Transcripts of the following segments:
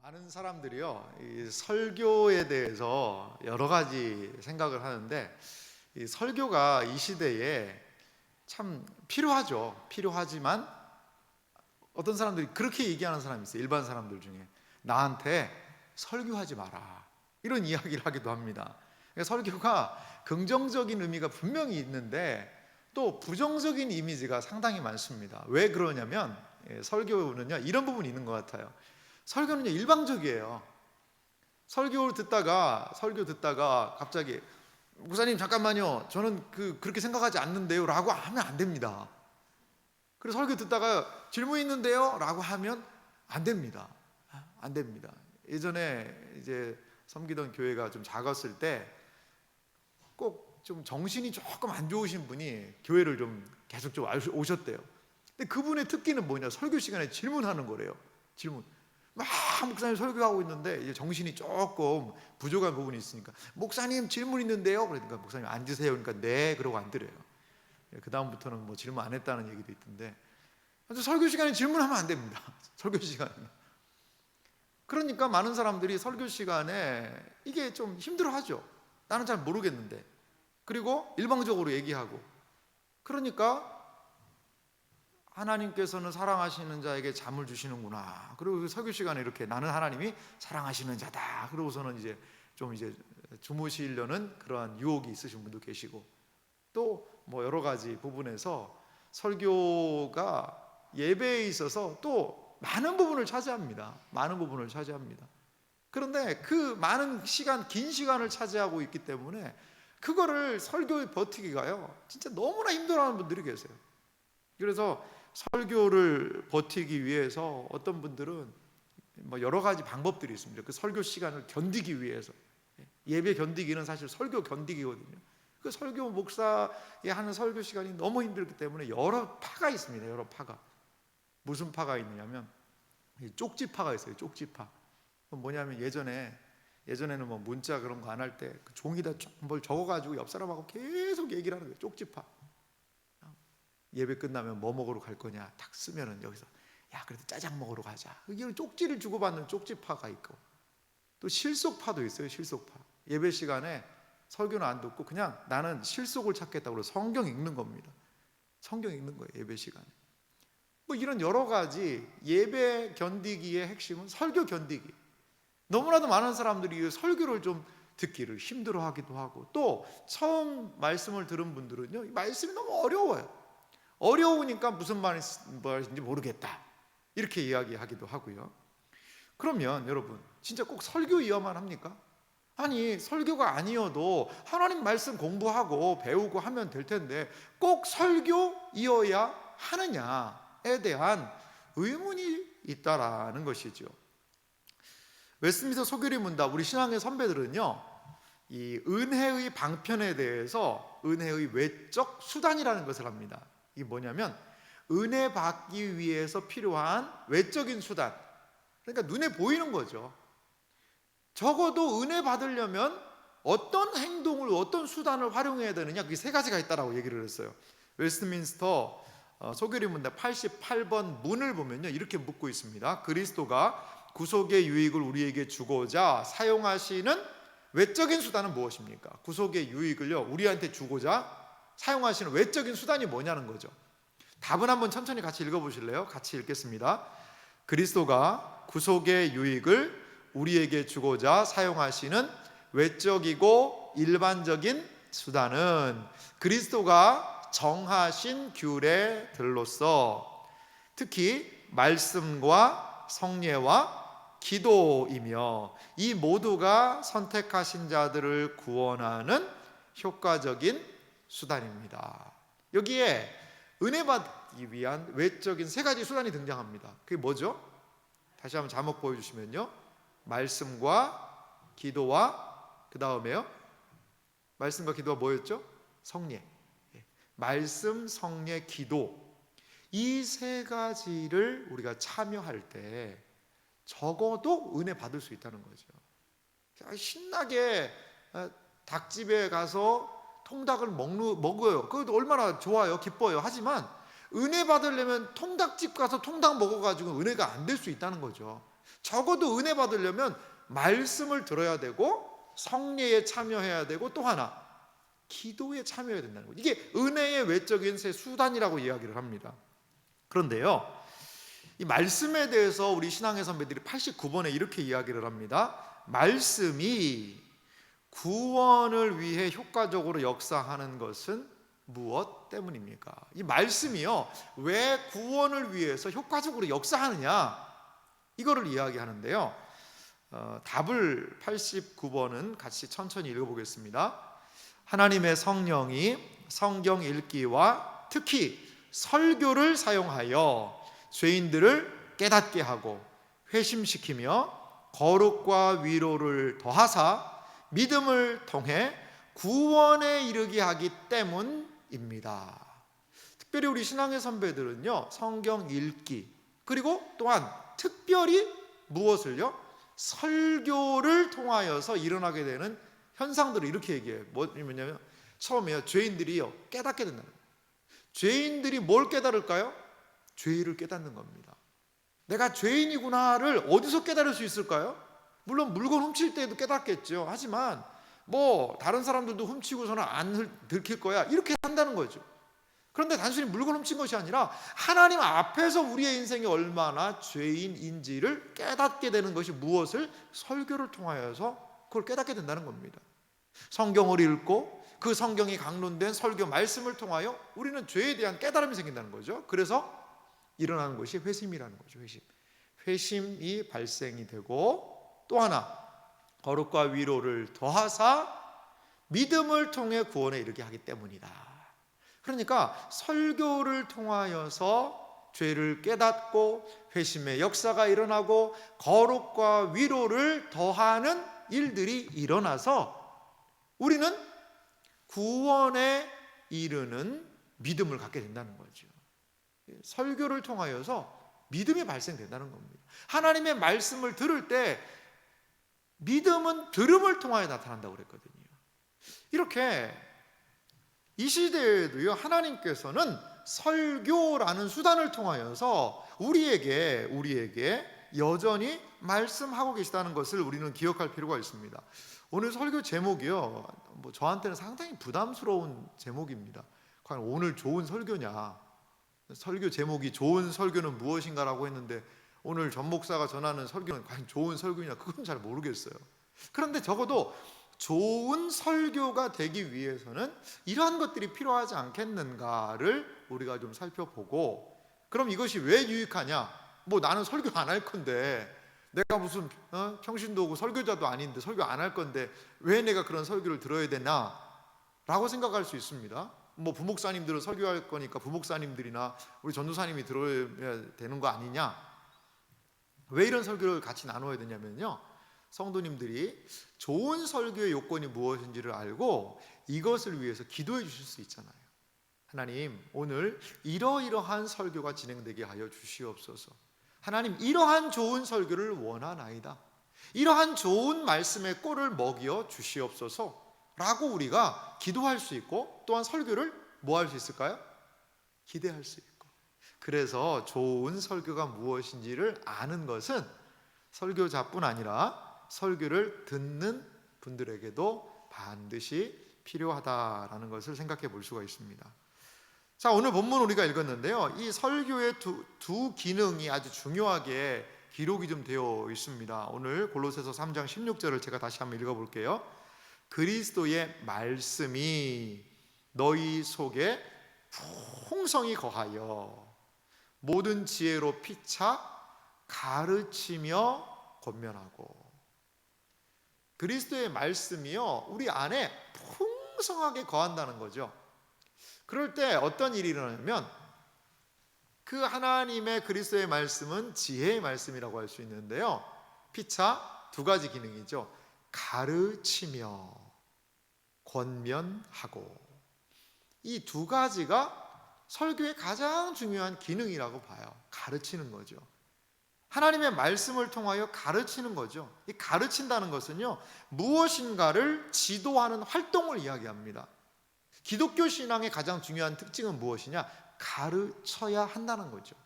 많은 사람들이요, 이 설교에 대해서 여러 가지 생각을 하는데, 이 설교가 이 시대에 참 필요하죠. 필요하지만 어떤 사람들이 그렇게 얘기하는 사람이 있어요. 일반 사람들 중에 나한테 설교하지 마라, 이런 이야기를 하기도 합니다. 그러니까 설교가 긍정적인 의미가 분명히 있는데 또 부정적인 이미지가 상당히 많습니다. 왜 그러냐면 설교는요, 이런 부분이 있는 것 같아요. 설교는요, 일방적이에요. 설교 듣다가 갑자기 목사님 잠깐만요, 저는 그렇게 생각하지 않는데요 라고 하면 안 됩니다. 그리고 설교 듣다가 질문 있는데요 라고 하면 안 됩니다. 안 됩니다. 예전에 이제 섬기던 교회가 좀 작았을 때 꼭 좀 정신이 조금 안 좋으신 분이 교회를 좀 계속 좀 오셨대요. 근데 그분의 특기는 뭐냐, 설교 시간에 질문하는 거래요. 질문. 막 목사님 설교하고 있는데 이제 정신이 조금 부족한 부분이 있으니까 목사님 질문 있는데요. 그러니까 목사님 앉으세요. 그러니까 네 그러고 앉으래요. 그 다음부터는 뭐 질문 안 했다는 얘기도 있던데, 설교 시간에 질문하면 안 됩니다. 설교 시간에. 그러니까 많은 사람들이 설교 시간에 이게 좀 힘들어하죠. 나는 잘 모르겠는데. 그리고 일방적으로 얘기하고. 그러니까 하나님께서는 사랑하시는 자에게 잠을 주시는구나. 그리고 설교 시간에 이렇게 나는 하나님이 사랑하시는 자다. 그러고서는 이제 주무시려는 그러한 유혹이 있으신 분도 계시고, 또 뭐 여러 가지 부분에서 설교가 예배에 있어서 또 많은 부분을 차지합니다. 많은 부분을 차지합니다. 그런데 그 많은 시간, 긴 시간을 차지하고 있기 때문에 그거를 설교에 버티기가요, 진짜 너무나 힘들어하는 분들이 계세요. 그래서 설교를 버티기 위해서 어떤 분들은 뭐 여러 가지 방법들이 있습니다. 그 설교 시간을 견디기 위해서. 예배 견디기는 사실 설교 견디기거든요. 그 설교 목사의 하는 설교 시간이 너무 힘들기 때문에 여러 파가 있습니다. 여러 파가. 무슨 파가 있느냐면 쪽지파가 있어요. 쪽지파. 뭐냐면 예전에는 뭐 문자 그런 거 안 할 때 그 종이다 뭘 적어가지고 옆 사람하고 계속 얘기를 하는 거예요. 쪽지파. 예배 끝나면 뭐 먹으러 갈 거냐 딱 쓰면은 여기서 야 그래도 짜장 먹으러 가자. 이게 쪽지를 주고받는 쪽지파가 있고, 또 실속파도 있어요. 실속파. 예배 시간에 설교는 안 듣고 그냥 나는 실속을 찾겠다고 성경 읽는 겁니다. 성경 읽는 거예요. 예배 시간에. 뭐 이런 여러 가지 예배 견디기의 핵심은 설교 견디기. 너무나도 많은 사람들이 설교를 좀 듣기를 힘들어하기도 하고, 또 처음 말씀을 들은 분들은요, 이 말씀이 너무 어려워요. 어려우니까 무슨 말인지 모르겠다, 이렇게 이야기하기도 하고요. 그러면 여러분, 진짜 꼭 설교이어만 합니까? 아니, 설교가 아니어도 하나님 말씀 공부하고 배우고 하면 될 텐데 꼭 설교이어야 하느냐에 대한 의문이 있다라는 것이죠. 웨스트민스터 소교리 문답, 우리 신앙의 선배들은요, 이 은혜의 방편에 대해서 은혜의 외적 수단이라는 것을 합니다. 이게 뭐냐면 은혜 받기 위해서 필요한 외적인 수단, 그러니까 눈에 보이는 거죠. 적어도 은혜 받으려면 어떤 행동을, 어떤 수단을 활용해야 되느냐, 그게 세 가지가 있다라고 얘기를 했어요. 웨스트민스터 소교리 문답 88번 문을 보면요, 이렇게 묻고 있습니다. 그리스도가 구속의 유익을 우리에게 주고자 사용하시는 외적인 수단은 무엇입니까? 구속의 유익을요, 우리한테 주고자 사용하시는 외적인 수단이 뭐냐는 거죠. 답은 한번 천천히 같이 읽어보실래요? 같이 읽겠습니다. 그리스도가 구속의 유익을 우리에게 주고자 사용하시는 외적이고 일반적인 수단은 그리스도가 정하신 규례들로서 특히 말씀과 성례와 기도이며, 이 모두가 선택하신 자들을 구원하는 효과적인 수단입니다. 여기에 은혜 받기 위한 외적인 세 가지 수단이 등장합니다. 그게 뭐죠? 다시 한번 자막 보여주시면요, 말씀과 기도와 그 다음에요, 말씀과 기도가 뭐였죠? 성례. 말씀, 성례, 기도, 이 세 가지를 우리가 참여할 때 적어도 은혜 받을 수 있다는 거죠. 신나게 닭집에 가서 통닭을 먹어요. 그것도 얼마나 좋아요, 기뻐요. 하지만 은혜 받으려면 통닭집 가서 통닭 먹어가지고 은혜가 안 될 수 있다는 거죠. 적어도 은혜 받으려면 말씀을 들어야 되고 성례에 참여해야 되고 또 하나 기도에 참여해야 된다는 거죠. 이게 은혜의 외적인 세 수단이라고 이야기를 합니다. 그런데요, 이 말씀에 대해서 우리 신앙의 선배들이 89번에 이렇게 이야기를 합니다. 말씀이 구원을 위해 효과적으로 역사하는 것은 무엇 때문입니까? 이 말씀이요, 왜 구원을 위해서 효과적으로 역사하느냐, 이거를 이야기하는데요. 답을 89번은 같이 천천히 읽어보겠습니다. 하나님의 성령이 성경 읽기와 특히 설교를 사용하여 죄인들을 깨닫게 하고 회심시키며 거룩과 위로를 더하사 믿음을 통해 구원에 이르게 하기 때문입니다. 특별히 우리 신앙의 선배들은요, 성경 읽기 그리고 또한 특별히 무엇을요? 설교를 통하여서 일어나게 되는 현상들을 이렇게 얘기해요. 뭐냐면 처음에요, 죄인들이요 깨닫게 된다는 거예요. 죄인들이 뭘 깨달을까요? 죄를 깨닫는 겁니다. 내가 죄인이구나를 어디서 깨달을 수 있을까요? 물론 물건 훔칠 때도 깨닫겠죠. 하지만 뭐 다른 사람들도 훔치고서는 안 들킬 거야 이렇게 한다는 거죠. 그런데 단순히 물건 훔친 것이 아니라 하나님 앞에서 우리의 인생이 얼마나 죄인인지를 깨닫게 되는 것이 무엇을? 설교를 통하여서 그걸 깨닫게 된다는 겁니다. 성경을 읽고 그 성경이 강론된 설교 말씀을 통하여 우리는 죄에 대한 깨달음이 생긴다는 거죠. 그래서 일어나는 것이 회심이라는 거죠. 회심이 발생이 되고 또 하나 거룩과 위로를 더하사 믿음을 통해 구원에 이르게 하기 때문이다. 그러니까 설교를 통하여서 죄를 깨닫고 회심의 역사가 일어나고 거룩과 위로를 더하는 일들이 일어나서 우리는 구원에 이르는 믿음을 갖게 된다는 거죠. 설교를 통하여서 믿음이 발생된다는 겁니다. 하나님의 말씀을 들을 때 믿음은 들음을 통하여 나타난다고 그랬거든요. 이렇게 이 시대에도요, 하나님께서는 설교라는 수단을 통하여서 우리에게 여전히 말씀하고 계시다는 것을 우리는 기억할 필요가 있습니다. 오늘 설교 제목이요, 저한테는 상당히 부담스러운 제목입니다. 과연 오늘 좋은 설교냐, 설교 제목이 좋은 설교는 무엇인가라고 했는데 오늘 전 목사가 전하는 설교는 과연 좋은 설교냐, 그건 잘 모르겠어요. 그런데 적어도 좋은 설교가 되기 위해서는 이러한 것들이 필요하지 않겠는가를 우리가 좀 살펴보고, 그럼 이것이 왜 유익하냐? 나는 설교 안 할 건데, 내가 무슨 평신도 오고 설교자도 아닌데 설교 안 할 건데 왜 내가 그런 설교를 들어야 되나? 라고 생각할 수 있습니다. 부목사님들은 설교할 거니까 부목사님들이나 우리 전도사님이 들어야 되는 거 아니냐? 왜 이런 설교를 같이 나눠야 되냐면요, 성도님들이 좋은 설교의 요건이 무엇인지를 알고 이것을 위해서 기도해 주실 수 있잖아요. 하나님, 오늘 이러이러한 설교가 진행되게 하여 주시옵소서. 하나님, 이러한 좋은 설교를 원하나이다. 이러한 좋은 말씀의 꼴을 먹여 주시옵소서 라고 우리가 기도할 수 있고, 또한 설교를 뭐 할 수 있을까요? 기대할 수 있고. 그래서 좋은 설교가 무엇인지를 아는 것은 설교자뿐 아니라 설교를 듣는 분들에게도 반드시 필요하다라는 것을 생각해 볼 수가 있습니다. 자, 오늘 본문 우리가 읽었는데요, 이 설교의 두 기능이 아주 중요하게 기록이 좀 되어 있습니다. 오늘 골로새서 3장 16절을 제가 다시 한번 읽어볼게요. 그리스도의 말씀이 너희 속에 풍성히 거하여 모든 지혜로 피차 가르치며 권면하고. 그리스도의 말씀이요, 우리 안에 풍성하게 거한다는 거죠. 그럴 때 어떤 일이 일어나냐면, 그 하나님의 그리스도의 말씀은 지혜의 말씀이라고 할 수 있는데요, 피차 두 가지 기능이죠. 가르치며 권면하고. 이 두 가지가 설교의 가장 중요한 기능이라고 봐요. 가르치는 거죠. 하나님의 말씀을 통하여 가르치는 거죠. 이 가르친다는 것은요, 무엇인가를 지도하는 활동을 이야기합니다. 기독교 신앙의 가장 중요한 특징은 무엇이냐? 가르쳐야 한다는 거죠.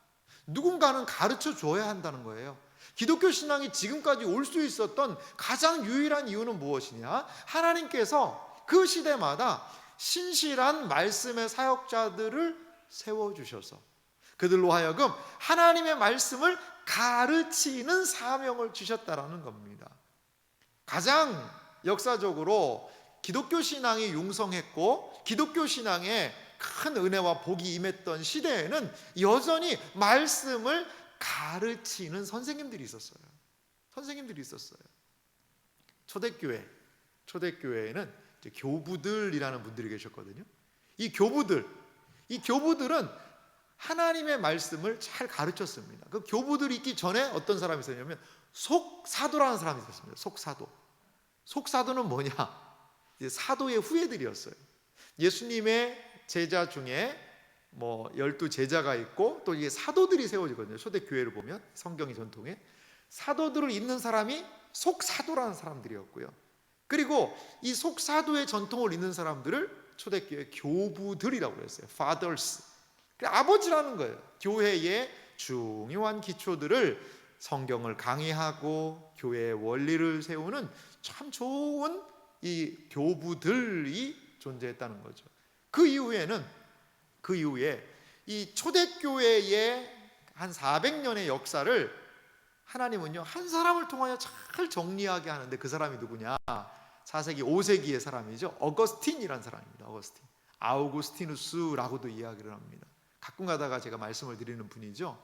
누군가는 가르쳐 줘야 한다는 거예요. 기독교 신앙이 지금까지 올 수 있었던 가장 유일한 이유는 무엇이냐? 하나님께서 그 시대마다 신실한 말씀의 사역자들을 세워주셔서 그들로 하여금 하나님의 말씀을 가르치는 사명을 주셨다라는 겁니다. 가장 역사적으로 기독교 신앙이 융성했고 기독교 신앙에 큰 은혜와 복이 임했던 시대에는 여전히 말씀을 가르치는 선생님들이 있었어요. 초대교회에는 이제 교부들이라는 분들이 계셨거든요. 이 교부들은 하나님의 말씀을 잘 가르쳤습니다. 그 교부들이 있기 전에 어떤 사람이 있었냐면 속사도라는 사람이 있었습니다. 속사도는 뭐냐? 이제 사도의 후예들이었어요. 예수님의 제자 중에 12제자가 있고 또 이게 사도들이 세워지거든요. 초대교회를 보면 성경의 전통에 사도들을 잇는 사람이 속사도라는 사람들이었고요. 그리고 이 속사도의 전통을 잇는 사람들을 초대교회 교부들이라고 했어요. fathers. 아버지라는 거예요. 교회의 중요한 기초들을 성경을 강의하고 교회의 원리를 세우는 참 좋은 이 교부들이 존재했다는 거죠. 그 이후에 이 초대교회의 한 400년의 역사를 하나님은요 한 사람을 통하여 잘 정리하게 하는데 그 사람이 누구냐? 4세기 5세기의 사람이죠. 어거스틴이라는 사람입니다. 아우구스티누스라고도 이야기를 합니다. 가끔 가다가 제가 말씀을 드리는 분이죠.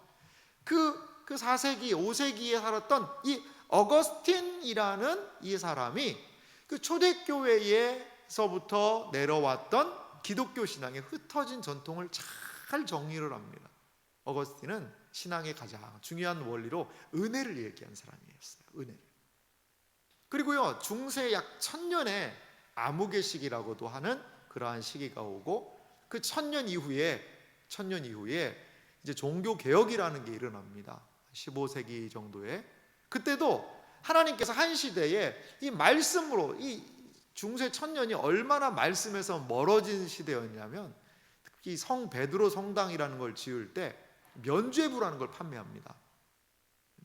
그 4세기 5세기에 살았던 이 어거스틴이라는 이 사람이 그 초대교회에서부터 내려왔던 기독교 신앙의 흩어진 전통을 잘 정리를 합니다. 어거스틴은 신앙의 가장 중요한 원리로 은혜를 얘기한 사람이었어요. 은혜를. 그리고요 중세 약 1000년에 암흑의시기라고도 하는 그러한 시기가 오고 그 1000년 이후에 이제 종교 개혁이라는 게 일어납니다. 15세기 정도에. 그때도 하나님께서 한 시대에 이 말씀으로 이 중세 1000년이 얼마나 말씀에서 멀어진 시대였냐면 특히 성 베드로 성당이라는 걸 지을 때 면죄부라는 걸 판매합니다.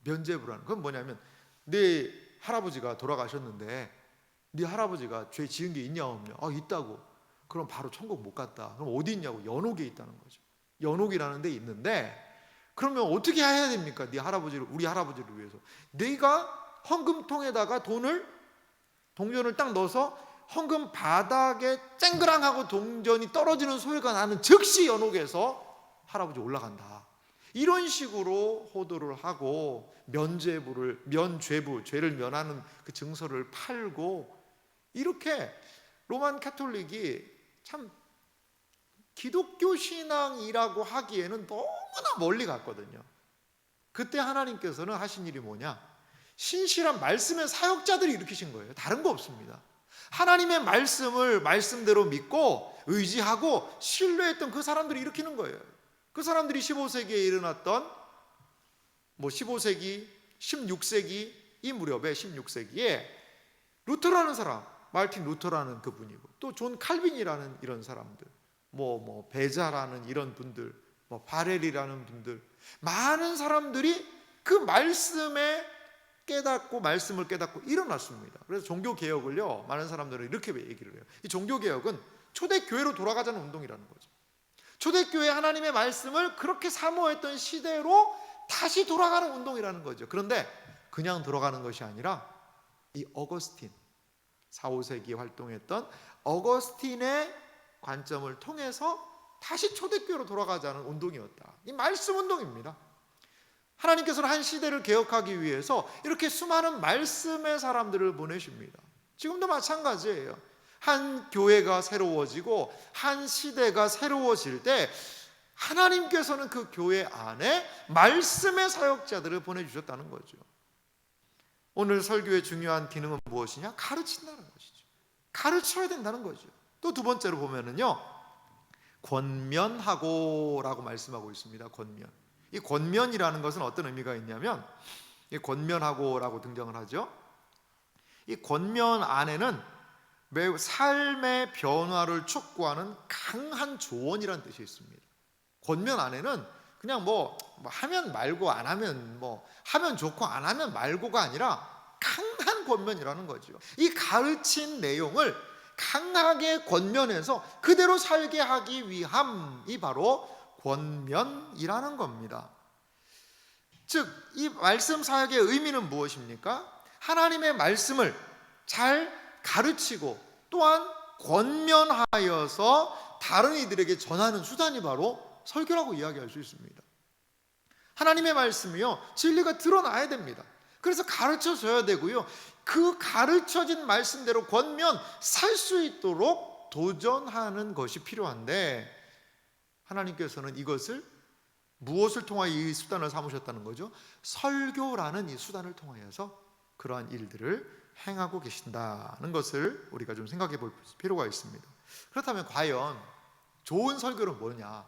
면죄부라는 건 뭐냐면 내 할아버지가 돌아가셨는데 네 할아버지가 죄 지은 게 있냐 없냐? 있다고. 그럼 바로 천국 못 갔다. 그럼 어디 있냐고? 연옥에 있다는 거죠. 연옥이라는 데 있는데 그러면 어떻게 해야 됩니까? 우리 할아버지를 위해서 네가 헌금통에다가 동전을 딱 넣어서 헌금 바닥에 쨍그랑하고 동전이 떨어지는 소리가 나는 즉시 연옥에서 할아버지 올라간다. 이런 식으로 호도를 하고 면죄부, 죄를 면하는 그 증서를 팔고 이렇게 로만 카톨릭이 참 기독교 신앙이라고 하기에는 너무나 멀리 갔거든요. 그때 하나님께서는 하신 일이 뭐냐? 신실한 말씀의 사역자들이 일으키신 거예요. 다른 거 없습니다. 하나님의 말씀을 말씀대로 믿고 의지하고 신뢰했던 그 사람들이 일으키는 거예요. 그 사람들이 15세기에 일어났던 15세기, 16세기 이 무렵에 16세기에 루터라는 사람, 마르틴 루터라는 그분이고 또 존 칼빈이라는 이런 사람들, 베자라는 이런 분들, 바렐이라는 분들, 많은 사람들이 그 말씀을 깨닫고 일어났습니다. 그래서 종교 개혁을요, 많은 사람들은 이렇게 얘기를 해요. 이 종교 개혁은 초대교회로 돌아가자는 운동이라는 거죠. 초대교회 하나님의 말씀을 그렇게 사모했던 시대로 다시 돌아가는 운동이라는 거죠. 그런데 그냥 돌아가는 것이 아니라 이 어거스틴 4, 5세기에 활동했던 어거스틴의 관점을 통해서 다시 초대교회로 돌아가자는 운동이었다. 이 말씀 운동입니다. 하나님께서는 한 시대를 개혁하기 위해서 이렇게 수많은 말씀의 사람들을 보내십니다. 지금도 마찬가지예요. 한 교회가 새로워지고 한 시대가 새로워질 때 하나님께서는 그 교회 안에 말씀의 사역자들을 보내주셨다는 거죠. 오늘 설교의 중요한 기능은 무엇이냐? 가르친다는 것이죠. 가르쳐야 된다는 거죠. 또 두 번째로 보면은요, 권면하고라고 말씀하고 있습니다. 권면. 이 권면이라는 것은 어떤 의미가 있냐면, 이 권면하고라고 등장을 하죠. 이 권면 안에는 매우 삶의 변화를 촉구하는 강한 조언이라는 뜻이 있습니다. 권면 안에는 그냥 뭐 하면 말고 안 하면 하면 좋고 안 하면 말고가 아니라 강한 권면이라는 거죠. 이 가르친 내용을 강하게 권면해서 그대로 살게 하기 위함이 바로 권면이라는 겁니다. 즉, 이 말씀 사역의 의미는 무엇입니까? 하나님의 말씀을 잘 가르치고 또한 권면하여서 다른 이들에게 전하는 수단이 바로 설교라고 이야기할 수 있습니다. 하나님의 말씀이요, 진리가 드러나야 됩니다. 그래서 가르쳐줘야 되고요, 그 가르쳐진 말씀대로 권면 살 수 있도록 도전하는 것이 필요한데, 하나님께서는 이것을 무엇을 통하여 이 수단을 삼으셨다는 거죠? 설교라는 이 수단을 통하여서 그러한 일들을 행하고 계신다는 것을 우리가 좀 생각해 볼 필요가 있습니다. 그렇다면 과연 좋은 설교는 뭐냐?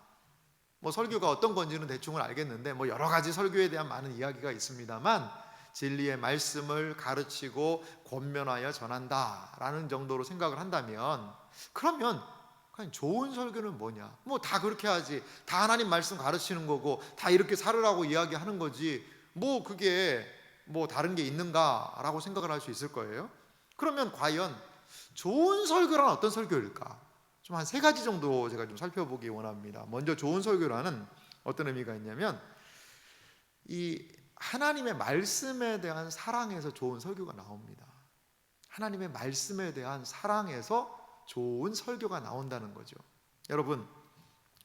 설교가 어떤 건지는 대충은 알겠는데 여러 가지 설교에 대한 많은 이야기가 있습니다만, 진리의 말씀을 가르치고 권면하여 전한다라는 정도로 생각을 한다면, 그러면 과연 좋은 설교는 뭐냐? 다 그렇게 하지, 다 하나님 말씀 가르치는 거고 다 이렇게 살으라고 이야기하는 거지, 그게 다른 게 있는가라고 생각을 할 수 있을 거예요. 그러면 과연 좋은 설교란 어떤 설교일까? 좀 한 3가지 정도 제가 좀 살펴보기 원합니다. 먼저 좋은 설교라는 어떤 의미가 있냐면, 이 하나님의 말씀에 대한 사랑에서 좋은 설교가 나옵니다. 하나님의 말씀에 대한 사랑에서 좋은 설교가 나온다는 거죠. 여러분,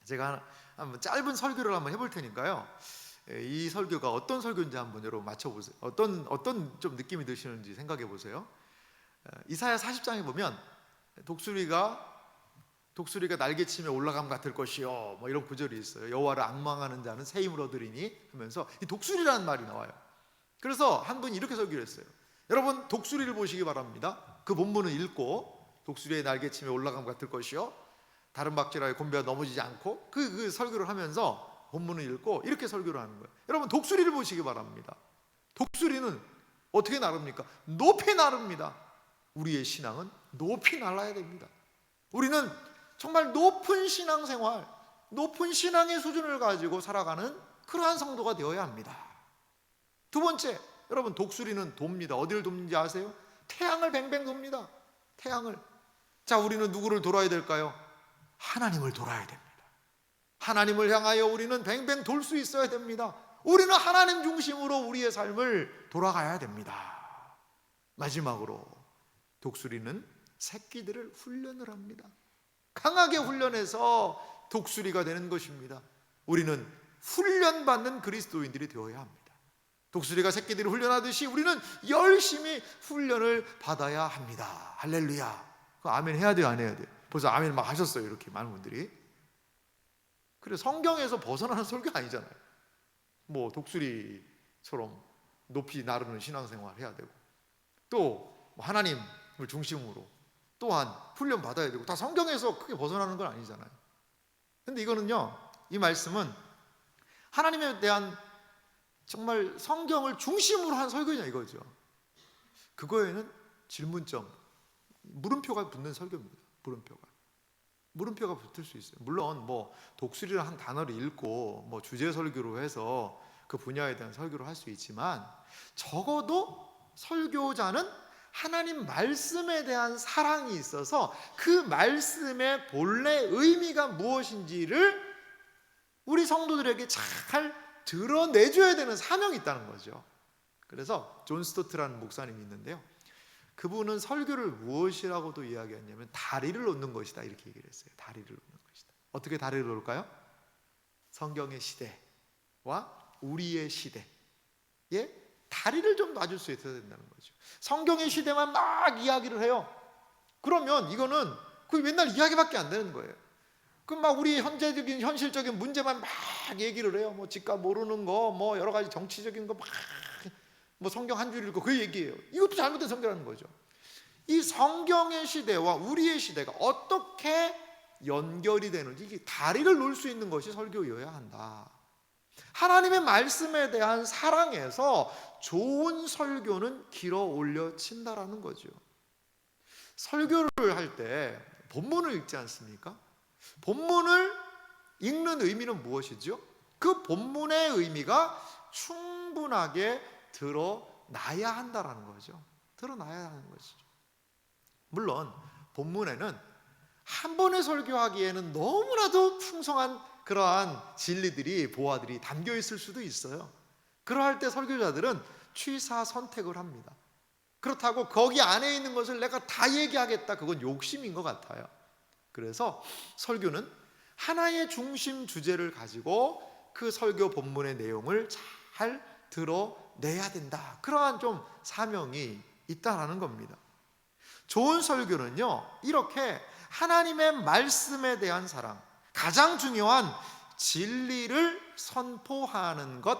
제가 한번 짧은 설교를 한번 해볼 테니까요, 이 설교가 어떤 설교인지 한번 여러분 맞춰보세요. 어떤 좀 느낌이 드시는지 생각해 보세요. 이사야 40장에 보면 독수리가 날개치며 올라감 같을 것이요, 이런 구절이 있어요. 여호와를 앙망하는 자는 새 힘을 얻으리니 하면서 이 독수리라는 말이 나와요. 그래서 한 분이 이렇게 설교를 했어요. 여러분, 독수리를 보시기 바랍니다. 그 본문을 읽고, 독수리의 날개치며 올라감 같을 것이요, 다른 박쥐라의 곤배가 넘어지지 않고, 그 설교를 하면서 본문을 읽고 이렇게 설교를 하는 거예요. 여러분, 독수리를 보시기 바랍니다. 독수리는 어떻게 나릅니까? 높이 나릅니다. 우리의 신앙은 높이 날아야 됩니다. 우리는 정말 높은 신앙생활, 높은 신앙의 수준을 가지고 살아가는 그러한 성도가 되어야 합니다. 두 번째, 여러분, 독수리는 돕니다. 어디를 돕는지 아세요? 태양을 뱅뱅 돕니다. 태양을. 자, 우리는 누구를 돌아야 될까요? 하나님을 돌아야 됩니다. 하나님을 향하여 우리는 뱅뱅 돌 수 있어야 됩니다. 우리는 하나님 중심으로 우리의 삶을 돌아가야 됩니다. 마지막으로, 독수리는 새끼들을 훈련을 합니다. 강하게 훈련해서 독수리가 되는 것입니다. 우리는 훈련받는 그리스도인들이 되어야 합니다. 독수리가 새끼들을 훈련하듯이 우리는 열심히 훈련을 받아야 합니다. 할렐루야. 아멘 해야 돼요, 안 해야 돼요? 벌써 아멘 막 하셨어요, 이렇게 많은 분들이. 그래, 성경에서 벗어나는 설교 아니잖아요. 독수리처럼 높이 나르는 신앙생활 해야 되고, 또 하나님을 중심으로 또한 훈련 받아야 되고, 다 성경에서 크게 벗어나는 건 아니잖아요. 근데 이거는요, 이 말씀은 하나님에 대한 정말 성경을 중심으로 한 설교냐 이거죠. 그거에는 질문점, 물음표가 붙는 설교입니다. 물음표가 붙을 수 있어요. 물론 독수리라는 한 단어를 읽고 주제 설교로 해서 그 분야에 대한 설교를 할 수 있지만, 적어도 설교자는 하나님 말씀에 대한 사랑이 있어서 그 말씀의 본래 의미가 무엇인지를 우리 성도들에게 잘 드러내줘야 되는 사명이 있다는 거죠. 그래서 존 스토트라는 목사님이 있는데요, 그분은 설교를 무엇이라고도 이야기했냐면 다리를 놓는 것이다, 이렇게 얘기를 했어요. 다리를 놓는 것이다. 어떻게 다리를 놓을까요? 성경의 시대와 우리의 시대에 다리를 좀 놔줄 수 있어야 된다는 거죠. 성경의 시대만 막 이야기를 해요. 그러면 이거는 그 맨날 이야기밖에 안 되는 거예요. 막 우리 현재적인 현실적인 문제만 막 얘기를 해요. 집값 모르는 거, 여러 가지 정치적인 거 막 성경 한 줄 읽고 그 얘기예요. 이것도 잘못된 성경이라는 거죠. 이 성경의 시대와 우리의 시대가 어떻게 연결이 되는지, 이게 다리를 놓을 수 있는 것이 설교여야 한다. 하나님의 말씀에 대한 사랑에서 좋은 설교는 길어 올려친다라는 거죠. 설교를 할 때 본문을 읽지 않습니까? 본문을 읽는 의미는 무엇이죠? 그 본문의 의미가 충분하게 드러나야 한다라는 거죠. 드러나야 하는 것이죠. 물론 본문에는 한 번에 설교하기에는 너무나도 풍성한 그러한 진리들이, 보화들이 담겨 있을 수도 있어요. 그러할 때 설교자들은 취사 선택을 합니다. 그렇다고 거기 안에 있는 것을 내가 다 얘기하겠다, 그건 욕심인 것 같아요. 그래서 설교는 하나의 중심 주제를 가지고 그 설교 본문의 내용을 잘 드러내야 된다, 그러한 좀 사명이 있다라는 겁니다. 좋은 설교는요, 이렇게 하나님의 말씀에 대한 사랑, 가장 중요한 진리를 선포하는 것,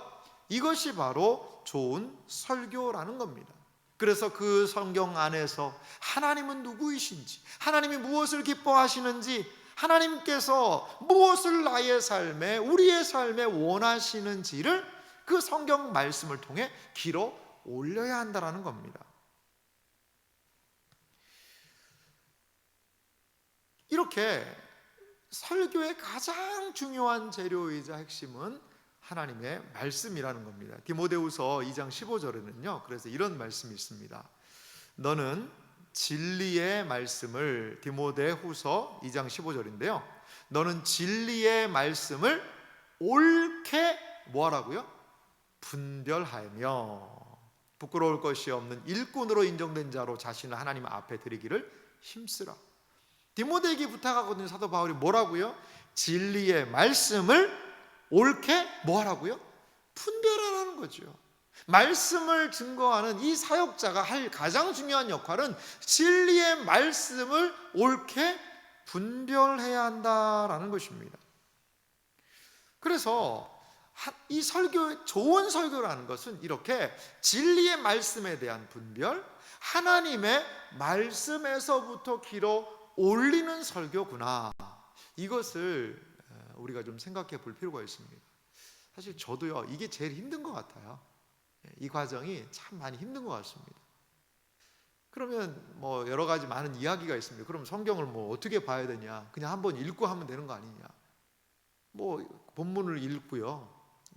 이것이 바로 좋은 설교라는 겁니다. 그래서 그 성경 안에서 하나님은 누구이신지, 하나님이 무엇을 기뻐하시는지, 하나님께서 무엇을 나의 삶에, 우리의 삶에 원하시는지를 그 성경 말씀을 통해 길어 올려야 한다는 겁니다. 이렇게 설교의 가장 중요한 재료이자 핵심은 하나님의 말씀이라는 겁니다. 디모데후서 2장 15절에는요, 그래서 이런 말씀이 있습니다. 너는 진리의 말씀을, 디모데후서 2장 15절인데요, 너는 진리의 말씀을 옳게 뭐하라고요? 분별하며 부끄러울 것이 없는 일꾼으로 인정된 자로 자신을 하나님 앞에 드리기를 힘쓰라. 디모데에게 부탁하거든요. 사도 바울이 뭐라고요? 진리의 말씀을 옳게 뭐하라고요? 분별하라는 거죠. 말씀을 증거하는 이 사역자가 할 가장 중요한 역할은 진리의 말씀을 옳게 분별해야 한다라는 것입니다. 그래서 이 설교, 좋은 설교라는 것은 이렇게 진리의 말씀에 대한 분별, 하나님의 말씀에서부터 길어 올리는 설교구나, 이것을 우리가 좀 생각해 볼 필요가 있습니다. 사실 저도요, 이게 제일 힘든 것 같아요. 이 과정이 참 많이 힘든 것 같습니다. 그러면 뭐 여러 가지 많은 이야기가 있습니다. 그럼 성경을 뭐 어떻게 봐야 되냐? 그냥 한번 읽고 하면 되는 거 아니냐? 뭐 본문을 읽고요,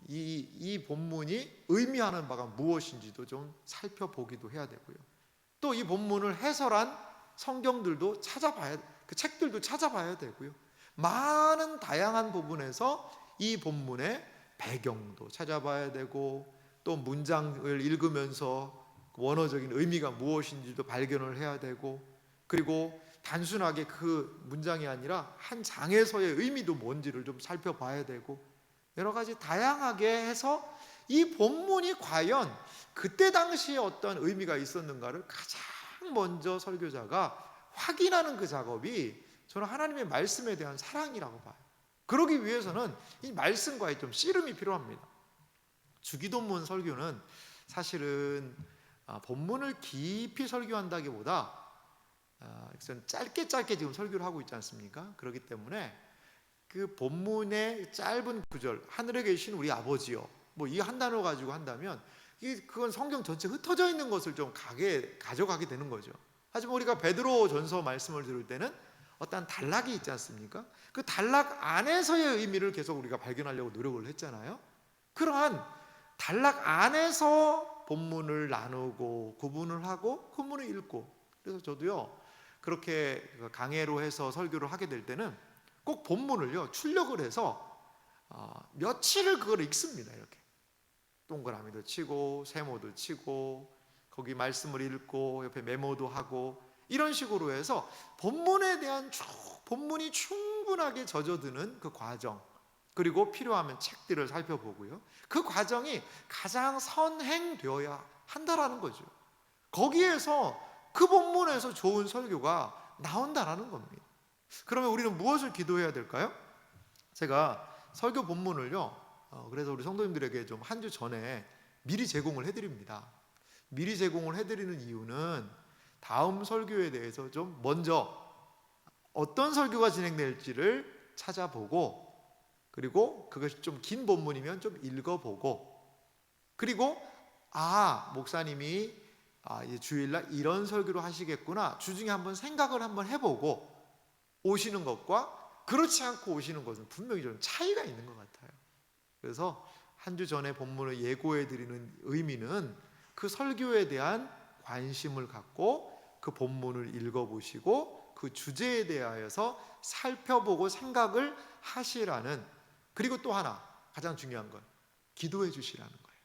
이 본문이 의미하는 바가 무엇인지도 좀 살펴보기도 해야 되고요. 또 이 본문을 해설한 성경들도 찾아봐야, 그 책들도 찾아봐야 되고요. 많은 다양한 부분에서 이 본문의 배경도 찾아봐야 되고, 또 문장을 읽으면서 원어적인 의미가 무엇인지도 발견을 해야 되고, 그리고 단순하게 그 문장이 아니라 한 장에서의 의미도 뭔지를 좀 살펴봐야 되고, 여러 가지 다양하게 해서 이 본문이 과연 그때 당시에 어떤 의미가 있었는가를 가장 먼저 설교자가 확인하는 그 작업이 저는 하나님의 말씀에 대한 사랑이라고 봐요. 그러기 위해서는 이 말씀과의 좀 씨름이 필요합니다. 주기도문 설교는 사실은 본문을 깊이 설교한다기보다 짧게 지금 설교를 하고 있지 않습니까? 그렇기 때문에 그 본문의 짧은 구절, 하늘에 계신 우리 아버지요, 뭐 이 한 단어 가지고 한다면 그건 성경 전체 흩어져 있는 것을 좀 가져가게 되는 거죠. 하지만 우리가 베드로 전서 말씀을 들을 때는 어떤 단락이 있지 않습니까? 그 단락 안에서의 의미를 계속 우리가 발견하려고 노력을 했잖아요. 그러한 단락 안에서 본문을 나누고 구분을 하고 본문을 읽고, 그래서 저도요, 그렇게 강해로 해서 설교를 하게 될 때는 꼭 본문을요 출력을 해서 며칠을 그걸 읽습니다. 이렇게 동그라미도 치고 세모도 치고 거기 말씀을 읽고 옆에 메모도 하고, 이런 식으로 해서 본문에 대한 본문이 충분하게 젖어드는 그 과정, 그리고 필요하면 책들을 살펴보고요, 그 과정이 가장 선행되어야 한다라는 거죠. 거기에서 그 본문에서 좋은 설교가 나온다라는 겁니다. 그러면 우리는 무엇을 기도해야 될까요? 제가 설교 본문을요, 그래서 우리 성도님들에게 좀 한 주 전에 미리 제공을 해드립니다. 미리 제공을 해드리는 이유는 다음 설교에 대해서 좀 먼저 어떤 설교가 진행될지를 찾아보고, 그리고 그것이 좀 긴 본문이면 좀 읽어보고, 그리고 목사님이 이제 주일날 이런 설교를 하시겠구나, 주중에 한번 생각을 한번 해보고 오시는 것과 그렇지 않고 오시는 것은 분명히 좀 차이가 있는 것 같아요. 그래서 한 주 전에 본문을 예고해 드리는 의미는 그 설교에 대한 관심을 갖고 그 본문을 읽어보시고 그 주제에 대하여서 살펴보고 생각을 하시라는, 그리고 또 하나 가장 중요한 건 기도해 주시라는 거예요.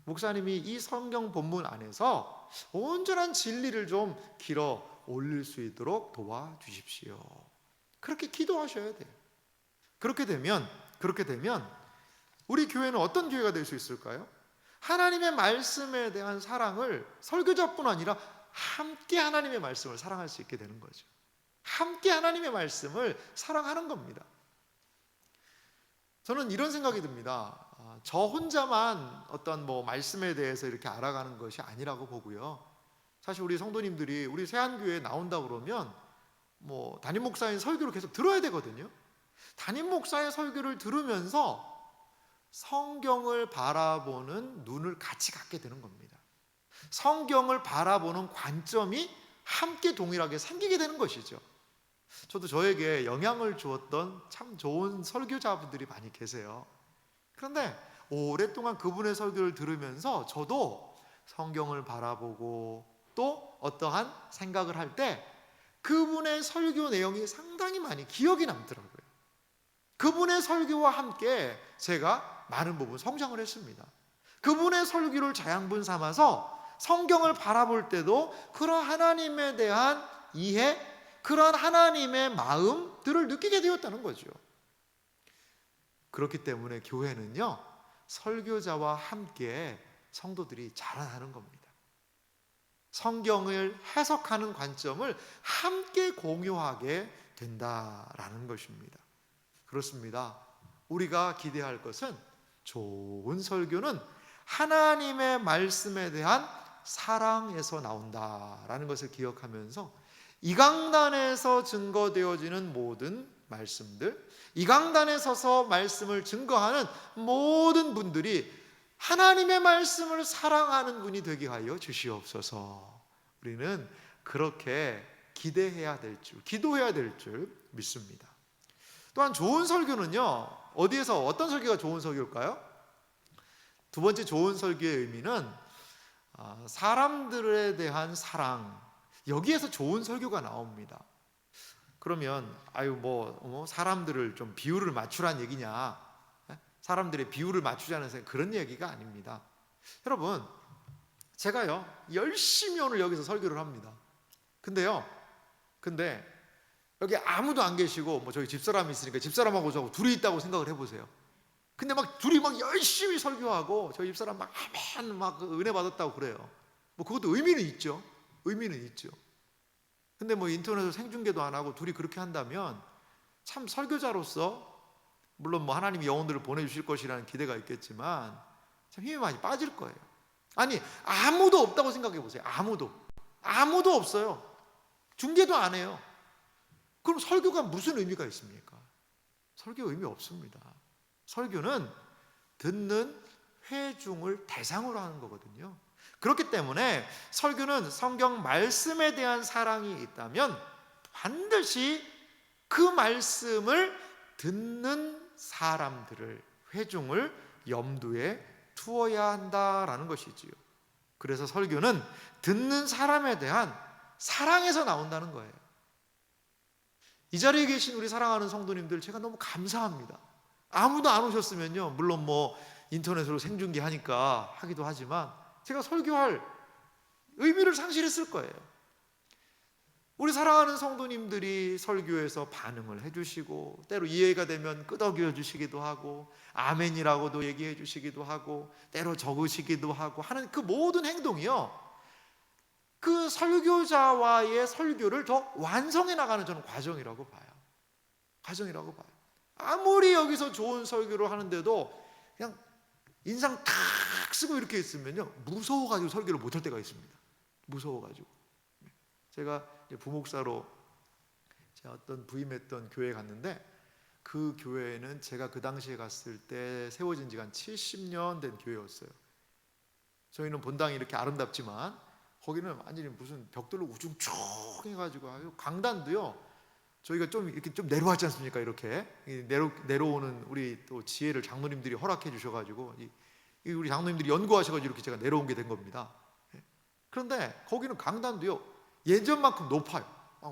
목사님이 이 성경 본문 안에서 온전한 진리를 좀 길어 올릴 수 있도록 도와주십시오. 그렇게 기도하셔야 돼요. 그렇게 되면 우리 교회는 어떤 교회가 될 수 있을까요? 하나님의 말씀에 대한 사랑을 설교자뿐 아니라 함께 하나님의 말씀을 사랑할 수 있게 되는 거죠. 함께 하나님의 말씀을 사랑하는 겁니다. 저는 이런 생각이 듭니다. 저 혼자만 어떤 말씀에 대해서 이렇게 알아가는 것이 아니라고 보고요. 사실 우리 성도님들이 우리 세안교회에 나온다 그러면 담임 목사의 설교를 계속 들어야 되거든요. 담임 목사의 설교를 들으면서 성경을 바라보는 눈을 같이 갖게 되는 겁니다. 성경을 바라보는 관점이 함께 동일하게 생기게 되는 것이죠. 저도 저에게 영향을 주었던 참 좋은 설교자분들이 많이 계세요. 그런데 오랫동안 그분의 설교를 들으면서 저도 성경을 바라보고 또 어떠한 생각을 할 때 그분의 설교 내용이 상당히 많이 기억이 남더라고요. 그분의 설교와 함께 제가 많은 부분 성장을 했습니다. 그분의 설교를 자양분 삼아서 성경을 바라볼 때도 그런 하나님에 대한 이해, 그런 하나님의 마음들을 느끼게 되었다는 거죠. 그렇기 때문에 교회는요, 설교자와 함께 성도들이 자라나는 겁니다. 성경을 해석하는 관점을 함께 공유하게 된다라는 것입니다. 그렇습니다. 우리가 기대할 것은 좋은 설교는 하나님의 말씀에 대한 사랑에서 나온다라는 것을 기억하면서 이 강단에서 증거되어지는 모든 말씀들, 이 강단에 서서 말씀을 증거하는 모든 분들이 하나님의 말씀을 사랑하는 분이 되게 하여 주시옵소서. 우리는 그렇게 기대해야 될 줄, 기도해야 될 줄 믿습니다. 또한 좋은 설교는요, 어디에서 어떤 설교가 좋은 설교일까요? 두 번째 좋은 설교의 의미는 사람들에 대한 사랑, 여기에서 좋은 설교가 나옵니다. 그러면 사람들을 좀 비율을 맞추란 얘기냐, 사람들의 비율을 맞추자는 그런 얘기가 아닙니다. 여러분, 제가요 열심히 오늘 여기서 설교를 합니다. 근데 여기 아무도 안 계시고 저기 집사람이 있으니까 집사람하고 저하고 둘이 있다고 생각을 해보세요. 근데 둘이 열심히 설교하고 저희 집사람 아멘 은혜 받았다고 그래요. 그것도 의미는 있죠. 근데 인터넷으로 생중계도 안 하고 둘이 그렇게 한다면 참 설교자로서 물론 하나님이 영혼들을 보내주실 것이라는 기대가 있겠지만 참 힘이 많이 빠질 거예요. 아니, 아무도 없다고 생각해 보세요. 아무도 없어요. 중계도 안 해요. 그럼 설교가 무슨 의미가 있습니까? 설교 의미 없습니다. 설교는 듣는 회중을 대상으로 하는 거거든요. 그렇기 때문에 설교는 성경 말씀에 대한 사랑이 있다면 반드시 그 말씀을 듣는 사람들을, 회중을 염두에 두어야 한다라는 것이지요. 그래서 설교는 듣는 사람에 대한 사랑에서 나온다는 거예요. 이 자리에 계신 우리 사랑하는 성도님들, 제가 너무 감사합니다. 아무도 안 오셨으면요, 물론 인터넷으로 생중계하니까 하기도 하지만 제가 설교할 의미를 상실했을 거예요. 우리 사랑하는 성도님들이 설교에서 반응을 해주시고, 때로 이해가 되면 끄덕여 주시기도 하고, 아멘이라고도 얘기해 주시기도 하고, 때로 적으시기도 하고 하는 그 모든 행동이요, 그 설교자와의 설교를 더 완성해 나가는 저는 과정이라고 봐요. 아무리 여기서 좋은 설교를 하는데도 그냥 인상 탁 쓰고 이렇게 있으면요, 무서워가지고 설교를 못할 때가 있습니다. 무서워가지고. 제가 부목사로 제가 어떤 부임했던 교회에 갔는데, 그 교회는 제가 그 당시에 갔을 때 세워진 지가 한 70년 된 교회였어요. 저희는 본당이 이렇게 아름답지만 거기는 완전히 무슨 벽돌로 우중충 해가지고 강단도요 저희가 좀 이렇게 좀 내려왔지 않습니까? 이렇게 내려오는 우리 또 지혜를 장로님들이 허락해 주셔가지고 우리 장로님들이 연구하셔가지고 이렇게 제가 내려온 게 된 겁니다. 그런데 거기는 강단도요 예전만큼 높아요.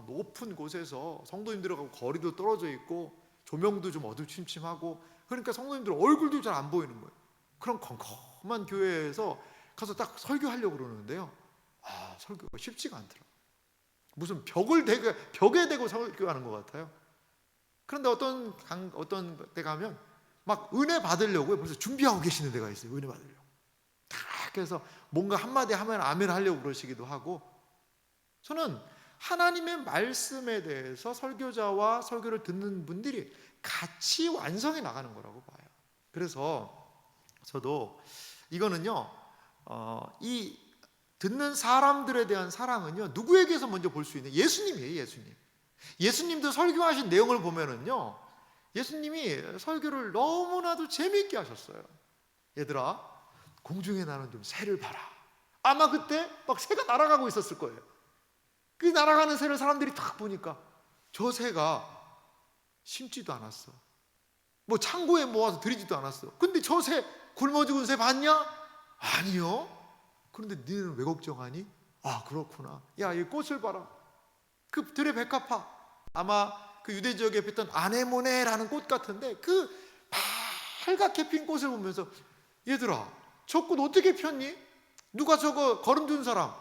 높은 곳에서 성도님들하고 거리도 떨어져 있고 조명도 좀 어두침침하고, 그러니까 성도님들 얼굴도 잘 안 보이는 거예요. 그런 컴컴한 교회에서 가서 딱 설교하려고 그러는데요, 설교가 쉽지가 않더라고요. 무슨 벽에 대고 설교하는 것 같아요. 그런데 어떤 데 가면 막 은혜 받으려고 벌써 준비하고 계시는 데가 있어요. 은혜 받으려고 딱 해서 뭔가 한마디 하면 아멘 하려고 그러시기도 하고. 저는 하나님의 말씀에 대해서 설교자와 설교를 듣는 분들이 같이 완성해 나가는 거라고 봐요. 그래서 저도 이거는요, 이 듣는 사람들에 대한 사랑은요, 누구에게서 먼저 볼 수 있는? 예수님이에요. 예수님도 설교하신 내용을 보면은요, 예수님이 설교를 너무나도 재미있게 하셨어요. 얘들아, 공중에 나는 좀 새를 봐라. 아마 그때 막 새가 날아가고 있었을 거예요. 그 날아가는 새를 사람들이 딱 보니까 저 새가 심지도 않았어. 뭐 창고에 모아서 들이지도 않았어. 근데 저 새, 굶어 죽은 새 봤냐? 아니요. 그런데 너는 왜 걱정하니? 그렇구나. 야, 이 꽃을 봐라. 그 들의 백합화. 아마 그 유대 지역에 폈던 아네모네라는 꽃 같은데, 그 빨갛게 핀 꽃을 보면서 얘들아, 저 꽃 어떻게 폈니? 누가 저거 거름 준 사람?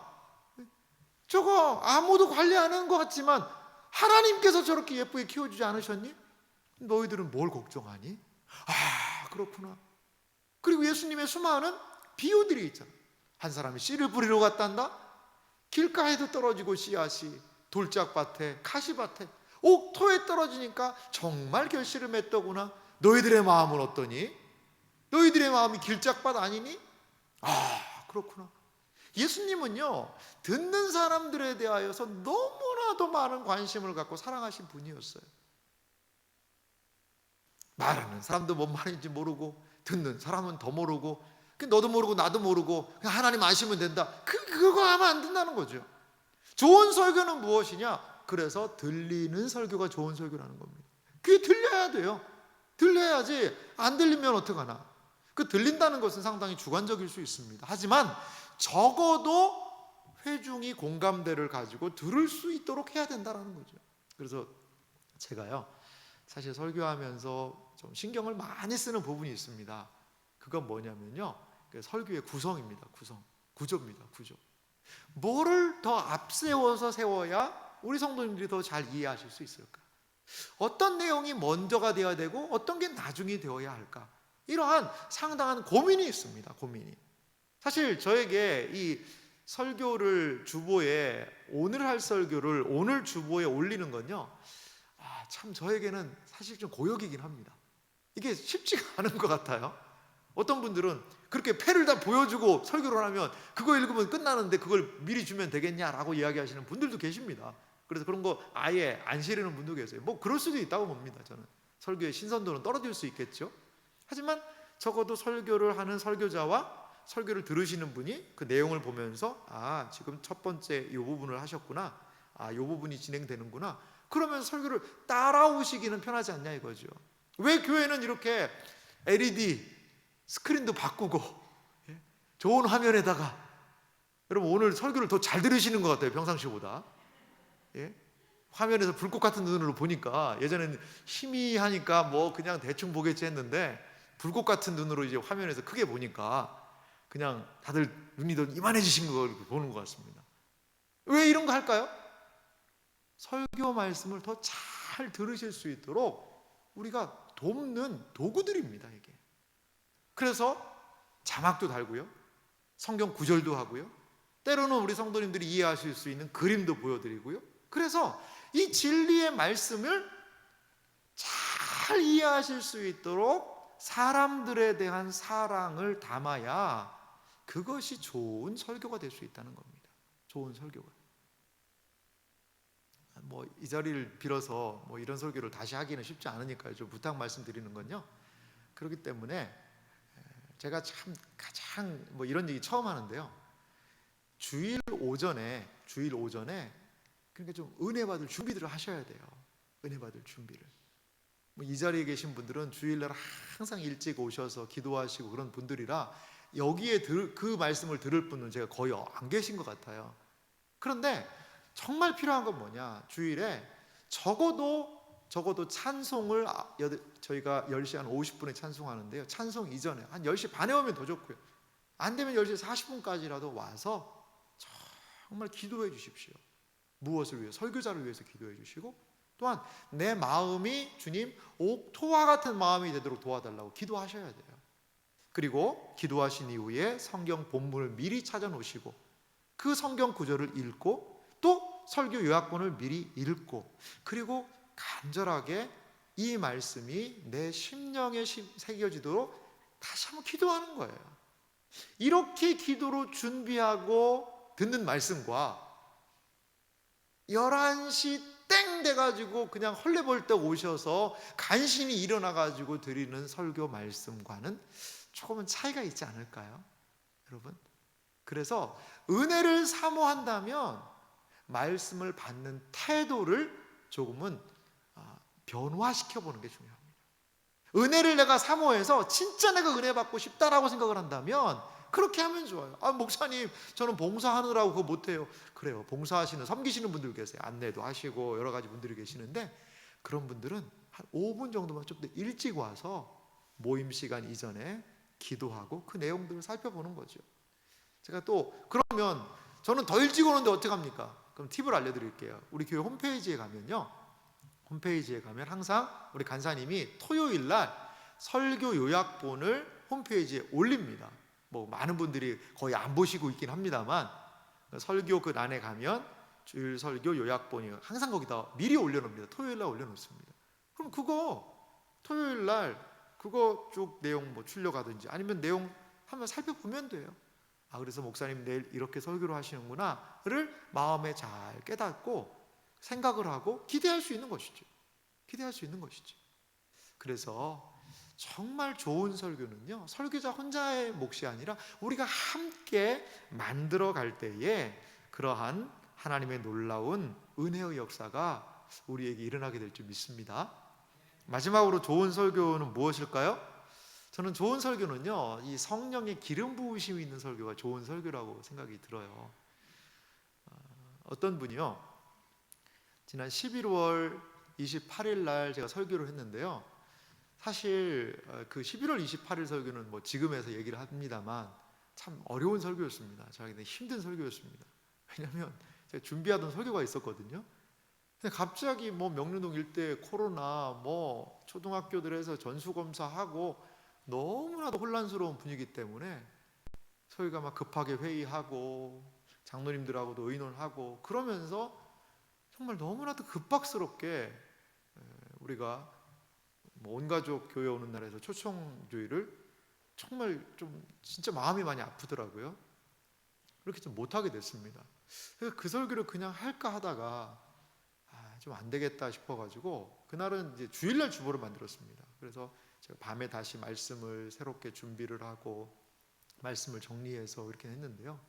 저거 아무도 관리 안 하는 것 같지만 하나님께서 저렇게 예쁘게 키워주지 않으셨니? 너희들은 뭘 걱정하니? 그렇구나. 그리고 예수님의 수많은 비유들이 있잖아. 한 사람이 씨를 뿌리러 갔단다. 길가에도 떨어지고 씨앗이 돌짝밭에, 가시밭에, 옥토에 떨어지니까 정말 결실을 맺더구나. 너희들의 마음은 어떠니? 너희들의 마음이 길짝밭 아니니? 그렇구나. 예수님은요, 듣는 사람들에 대하여서 너무나도 많은 관심을 갖고 사랑하신 분이었어요. 말하는 사람도 뭔 말인지 모르고, 듣는 사람은 더 모르고, 너도 모르고 나도 모르고 그냥 하나님 아시면 된다. 그거 하면 안 된다는 거죠. 좋은 설교는 무엇이냐? 그래서 들리는 설교가 좋은 설교라는 겁니다. 그게 들려야 돼요. 들려야지. 안 들리면 어떡하나. 그 들린다는 것은 상당히 주관적일 수 있습니다. 하지만 적어도 회중이 공감대를 가지고 들을 수 있도록 해야 된다는 거죠. 그래서 제가요, 사실 설교하면서 좀 신경을 많이 쓰는 부분이 있습니다. 그건 뭐냐면요, 설교의 구성입니다. 구조입니다. 구조. 뭐를 더 앞세워서 세워야 우리 성도님들이 더 잘 이해하실 수 있을까? 어떤 내용이 먼저가 되어야 되고 어떤 게 나중이 되어야 할까? 이러한 상당한 고민이 있습니다. 고민이. 사실 저에게 이 설교를 주보에, 오늘 할 설교를 오늘 주보에 올리는 건요, 참 저에게는 사실 좀 고역이긴 합니다. 이게 쉽지가 않은 것 같아요. 어떤 분들은 그렇게 패를 다 보여주고 설교를 하면 그거 읽으면 끝나는데 그걸 미리 주면 되겠냐라고 이야기하시는 분들도 계십니다. 그래서 그런 거 아예 안 실으는 분도 계세요. 뭐 그럴 수도 있다고 봅니다. 저는 설교의 신선도는 떨어질 수 있겠죠. 하지만 적어도 설교를 하는 설교자와 설교를 들으시는 분이 그 내용을 보면서 지금 첫 번째 이 부분을 하셨구나, 이 부분이 진행되는구나, 그러면서 설교를 따라오시기는 편하지 않냐 이거죠. 왜 교회는 이렇게 LED 스크린도 바꾸고 좋은 화면에다가, 여러분 오늘 설교를 더 잘 들으시는 것 같아요. 평상시보다. 화면에서 불꽃 같은 눈으로 보니까, 예전에는 희미하니까 뭐 그냥 대충 보겠지 했는데 불꽃 같은 눈으로 이제 화면에서 크게 보니까 그냥 다들 눈이 더 이만해지신 걸 보는 것 같습니다. 왜 이런 거 할까요? 설교 말씀을 더 잘 들으실 수 있도록 우리가 돕는 도구들입니다, 이게. 그래서 자막도 달고요, 성경 구절도 하고요, 때로는 우리 성도님들이 이해하실 수 있는 그림도 보여드리고요. 그래서 이 진리의 말씀을 잘 이해하실 수 있도록 사람들에 대한 사랑을 담아야 그것이 좋은 설교가 될 수 있다는 겁니다. 좋은 설교가. 뭐 이 자리를 빌어서 뭐 이런 설교를 다시 하기는 쉽지 않으니까요. 좀 부탁 말씀드리는 건요, 그렇기 때문에 제가 참 가장 뭐 이런 얘기 처음 하는데요, 주일 오전에 그러니까 좀 은혜 받을 준비들을 하셔야 돼요. 은혜 받을 준비를. 이 자리에 계신 분들은 주일날 항상 일찍 오셔서 기도하시고 그런 분들이라 여기에 그 말씀을 들을 분은 제가 거의 안 계신 것 같아요. 그런데 정말 필요한 건 뭐냐, 주일에 적어도 찬송을 저희가 10시 한 50분에 찬송하는데요, 찬송 이전에 한 10시 반에 오면 더 좋고요, 안 되면 10시 40분까지라도 와서 정말 기도해 주십시오. 무엇을 위해? 설교자를 위해서 기도해 주시고, 또한 내 마음이 주님 옥토와 같은 마음이 되도록 도와달라고 기도하셔야 돼요. 그리고 기도하신 이후에 성경 본문을 미리 찾아 놓으시고 그 성경 구절을 읽고 또 설교 요약본을 미리 읽고, 그리고 간절하게 이 말씀이 내 심령에 새겨지도록 다시 한번 기도하는 거예요. 이렇게 기도로 준비하고 듣는 말씀과 11시 땡 돼가지고 그냥 헐레벌떡 오셔서 간신히 일어나가지고 드리는 설교 말씀과는 조금은 차이가 있지 않을까요, 여러분? 그래서 은혜를 사모한다면 말씀을 받는 태도를 조금은 변화시켜 보는 게 중요합니다. 은혜를 내가 사모해서 진짜 내가 은혜 받고 싶다라고 생각을 한다면 그렇게 하면 좋아요. 목사님 저는 봉사하느라고 그거 못해요. 그래요, 봉사하시는 섬기시는 분들 계세요. 안내도 하시고 여러 가지 분들이 계시는데 그런 분들은 한 5분 정도만 좀 더 일찍 와서 모임 시간 이전에 기도하고 그 내용들을 살펴보는 거죠. 제가 또 그러면 저는 더 일찍 오는데 어떻게 합니까? 그럼 팁을 알려드릴게요. 우리 교회 홈페이지에 가면요, 홈페이지에 가면 항상 우리 간사님이 토요일 날 설교 요약본을 홈페이지에 올립니다. 많은 분들이 거의 안 보시고 있긴 합니다만 설교 그 안에 가면 주일 설교 요약본이 항상 거기다 미리 올려놓습니다. 토요일 날 올려놓습니다. 그럼 그거 토요일 날 그거 쭉 내용 출력하든지 아니면 내용 한번 살펴보면 돼요. 그래서 목사님 내일 이렇게 설교를 하시는구나를 마음에 잘 깨닫고 생각을 하고 기대할 수 있는 것이죠. 기대할 수 있는 것이죠. 그래서 정말 좋은 설교는요, 설교자 혼자의 몫이 아니라 우리가 함께 만들어 갈 때에 그러한 하나님의 놀라운 은혜의 역사가 우리에게 일어나게 될 줄 믿습니다. 마지막으로 좋은 설교는 무엇일까요? 저는 좋은 설교는요, 이 성령의 기름 부으심이 있는 설교가 좋은 설교라고 생각이 들어요. 어떤 분이요, 지난 11월 28일 날 제가 설교를 했는데요, 사실 그 11월 28일 설교는 지금에서 얘기를 합니다만 참 어려운 설교였습니다. 저에게는 힘든 설교였습니다. 왜냐하면 제가 준비하던 설교가 있었거든요. 근데 갑자기 명륜동 일대 코로나 초등학교들에서 전수검사하고 너무나도 혼란스러운 분위기 때문에 저희가 막 급하게 회의하고 장로님들하고도 의논하고 그러면서 정말 너무나도 급박스럽게 우리가 온가족 교회 오는 날에서 초청주의를 정말 좀 진짜 마음이 많이 아프더라고요. 그렇게 좀 못하게 됐습니다. 그래서 그 설교를 그냥 할까 하다가 좀 안 되겠다 싶어가지고 그날은 이제 주일날 주보를 만들었습니다. 그래서 제가 밤에 다시 말씀을 새롭게 준비를 하고 말씀을 정리해서 이렇게 했는데요.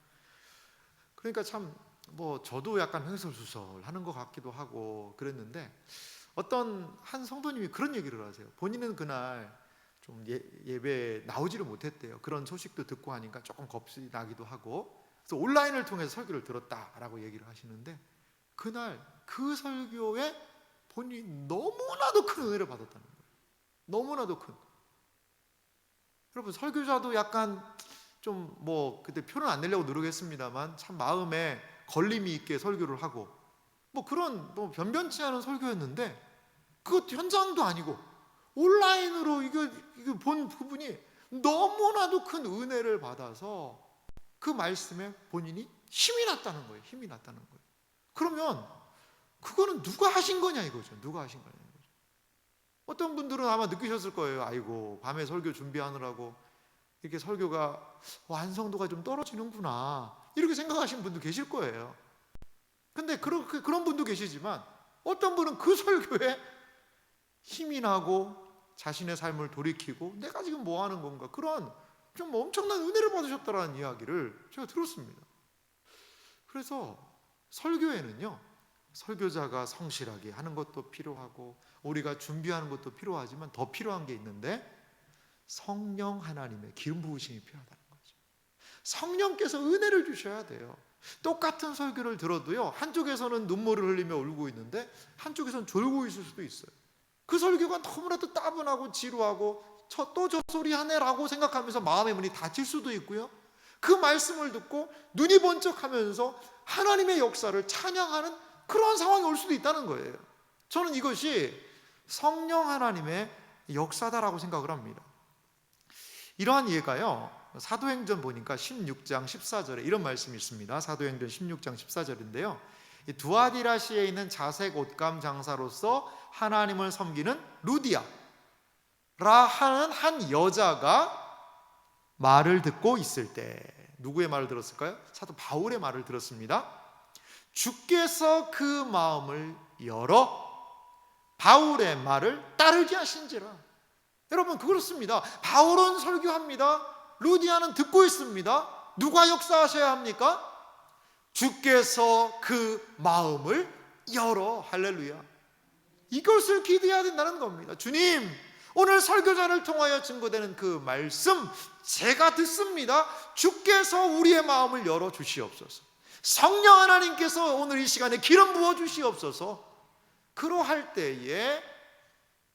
그러니까 참 저도 약간 횡설수설하는 것 같기도 하고 그랬는데 어떤 한 성도님이 그런 얘기를 하세요. 본인은 그날 좀 예배에 나오지를 못했대요. 그런 소식도 듣고 하니까 조금 겁이 나기도 하고 그래서 온라인을 통해서 설교를 들었다라고 얘기를 하시는데 그날 그 설교에 본인이 너무나도 큰 은혜를 받았다는 거예요. 너무나도 큰. 여러분 설교자도 약간 좀 그때 표는 안 내려고 노력했습니다만 참 마음에 걸림이 있게 설교를 하고 그런 변변치 않은 설교였는데 그것 현장도 아니고 온라인으로 이거 본 그분이 너무나도 큰 은혜를 받아서 그 말씀에 본인이 힘이 났다는 거예요. 힘이 났다는 거예요. 그러면 그거는 누가 하신 거냐 이거죠. 누가 하신 거냐 이거죠. 어떤 분들은 아마 느끼셨을 거예요. 아이고 밤에 설교 준비하느라고 이렇게 설교가 완성도가 좀 떨어지는구나 이렇게 생각하시는 분도 계실 거예요. 근데 그런 분도 계시지만 어떤 분은 그 설교에 힘이 나고 자신의 삶을 돌이키고 내가 지금 뭐 하는 건가 그런 좀 엄청난 은혜를 받으셨다라는 이야기를 제가 들었습니다. 그래서 설교에는요 설교자가 성실하게 하는 것도 필요하고 우리가 준비하는 것도 필요하지만 더 필요한 게 있는데 성령 하나님의 기름 부으심이 필요하다는 거죠. 성령께서 은혜를 주셔야 돼요. 똑같은 설교를 들어도요, 한쪽에서는 눈물을 흘리며 울고 있는데 한쪽에서는 졸고 있을 수도 있어요. 그 설교가 너무나도 따분하고 지루하고 또 저 소리 하네라고 생각하면서 마음의 문이 닫힐 수도 있고요, 그 말씀을 듣고 눈이 번쩍하면서 하나님의 역사를 찬양하는 그런 상황이 올 수도 있다는 거예요. 저는 이것이 성령 하나님의 역사다라고 생각을 합니다. 이러한 예가요, 사도행전 보니까 16장 14절에 이런 말씀이 있습니다. 사도행전 16장 14절인데요, 두아디라시에 있는 자색 옷감 장사로서 하나님을 섬기는 루디아라 하는 한 여자가 말을 듣고 있을 때, 누구의 말을 들었을까요? 사도 바울의 말을 들었습니다. 주께서 그 마음을 열어 바울의 말을 따르게 하신지라. 여러분, 그렇습니다. 바울은 설교합니다. 루디아는 듣고 있습니다. 누가 역사하셔야 합니까? 주께서 그 마음을 열어. 할렐루야. 이것을 기대해야 된다는 겁니다. 주님, 오늘 설교자를 통하여 증거되는 그 말씀 제가 듣습니다. 주께서 우리의 마음을 열어 주시옵소서. 성령 하나님께서 오늘 이 시간에 기름 부어 주시옵소서. 그러할 때에